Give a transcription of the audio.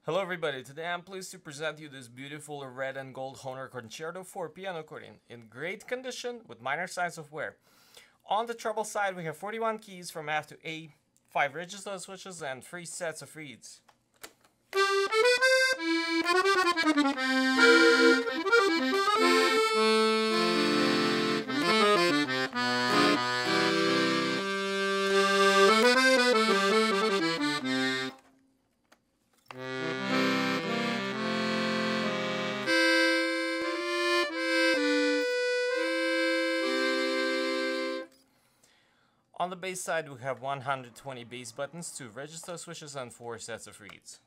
Hello everybody, today I'm pleased to present you this beautiful red and gold Hohner Concerto IV piano accordion in great condition with minor signs of wear. On the treble side we have 41 keys from F to A, 5 register switches and 3 sets of reeds. On the bass side we have 120 bass buttons, 2 register switches and 4 sets of reeds.